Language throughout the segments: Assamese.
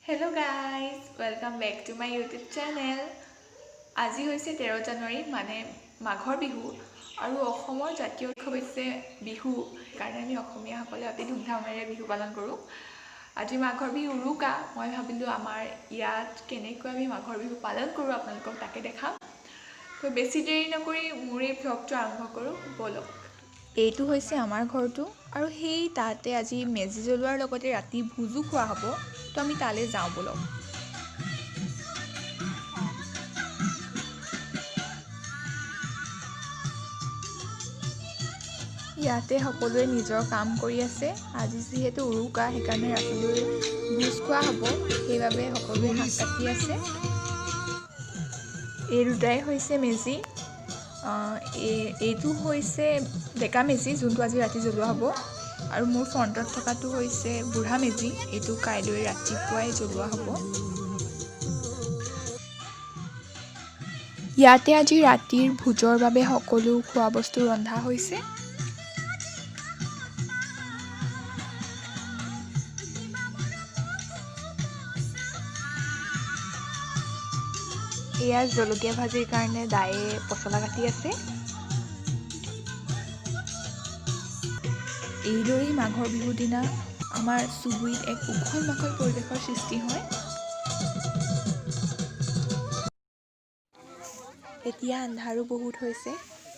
Hello guys, welcome back to my YouTube channel. আজি হৈছে 13 জানুৱাৰী মানে মাঘৰ বিহু আৰু অসমৰ জাতীয় উৎসৱ হৈছে বিহু। কাৰণে আমি অসমীয়াসকলে অতি ধুমধামেৰে বিহু পালন কৰোঁ। আজি মাঘৰ বিহু উৰুকা। মই ভাবিলোঁ আমাৰ ইয়াত কেনেকৈ আমি মাঘৰ বিহু পালন কৰোঁ আপোনালোকক তাকে দেখাম। তো বেছি দেৰি নকৰি মোৰ এই ভ্লগটো আৰম্ভ কৰোঁ বলক। এইটো হৈছে আমাৰ ঘৰটো আৰু সেই তাতে আজি মেজি জ্বলোৱাৰ লগতে ৰাতি ভোজো খোৱা হ'ব। তো আমি তালৈ যাওঁ বলক। ইয়াতে সকলোৱে নিজৰ কাম কৰি আছে। আজি যিহেতু উৰুকা সেইকাৰণে ৰাতিলৈ ভোজ খোৱা হ'ব, সেইবাবে সকলোৱে হাত কাটি আছে। এই দুটাই হৈছে মেজি। এইটো হৈছে ডেকা মেজি, যোনটো আজি ৰাতি জ্বলোৱা হ'ব, আৰু মোৰ ফ্ৰণ্টত থকাটো হৈছে বুঢ়া মেজি। এইটো কাইলৈ ৰাতিপুৱাই জ্বলোৱা হ'ব। ইয়াতে আজি ৰাতিৰ ভোজৰ বাবে সকলো খোৱা বস্তু ৰন্ধা হৈছে। এয়া জলকীয়া ভাজিৰ কাৰণে দায়ে পচলা কাটি আছে। এইদৰেই মাঘৰ বিহুৰ দিনা আমাৰ চুবুৰীত এক উখল মাখল পৰিৱেশৰ সৃষ্টি হয়। এতিয়া আন্ধাৰো বহুত হৈছে।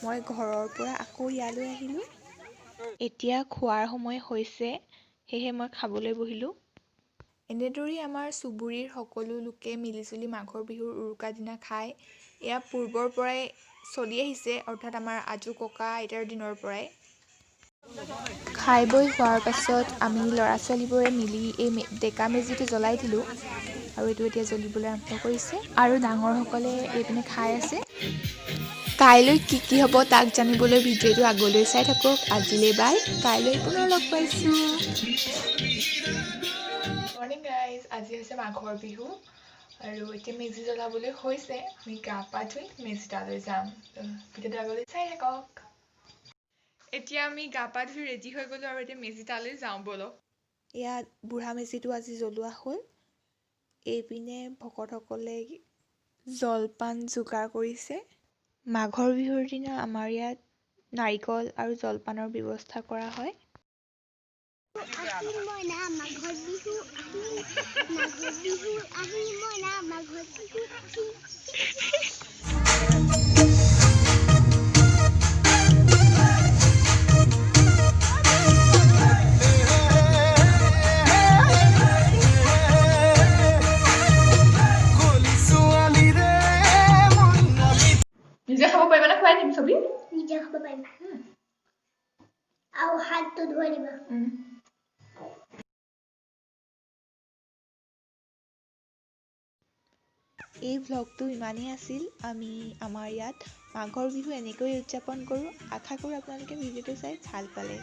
মই ঘৰৰ পৰা আকৌ ইয়ালৈ আহিলোঁ। এতিয়া খোৱাৰ সময় হৈছে, সেয়েহে মই খাবলৈ বহিলোঁ। এনেদৰেই আমাৰ চুবুৰীৰ সকলো লোকে মিলিজুলি মাঘৰ বিহুৰ উৰুকা দিনা খায়। এয়া পূৰ্বৰ পৰাই চলি আহিছে, অৰ্থাৎ আমাৰ আজো ককা আইতাৰ দিনৰ পৰাই। খাই বৈ হোৱাৰ পাছত আমি ল'ৰা ছোৱালীবোৰে মিলি এই ডেকা মেজিটো জ্বলাই দিলোঁ, আৰু এইটো এতিয়া জ্বলিবলৈ আৰম্ভ কৰিছে, আৰু ডাঙৰসকলে এইপিনে খাই আছে। কাইলৈ কি হ'ব তাক জানিবলৈ ভিডিঅ'টো আগলৈ চাই থাকক। আজিলৈ বাই, কাইলৈ পুনৰ লগ পাইছোঁ। মৰ্ণিং গাইজ, আজি হৈছে মাঘৰ বিহু আৰু এতিয়া মেজি জ্বলাবলৈ হৈছে। আমি গা পা ধুই মেজি তালৈ যাম। ভিডিঅ'টো আগলৈ চাই থাকক। এতিয়া আমি গা পা ধুই ৰেডি হৈ গ'লোঁ আৰু এতিয়া মেজি তালৈ যাওঁ বলক। এয়া বুঢ়া মেজিটো আজি জ্বলোৱা হ'ল। এইপিনে ভকতসকলে জলপান যোগাৰ কৰিছে। মাঘৰ বিহুৰ দিনা আমাৰ ইয়াত নাৰিকল আৰু জলপানৰ ব্যৱস্থা কৰা হয়। নিজে খাব পাৰিবা নে? খুৱাই দিম ছবি। নিজে খাব পাৰিম আৰু হাতটো ধুই দিবা। এই ভ্লগটো ইমানেই আছিল। আমি আমাৰ ইয়াত মাঘৰ বিহু এনেকৈ উদযাপন কৰোঁ। আশা কৰোঁ আপোনালোকে ভিডিঅ'টো চাই ভাল পালে।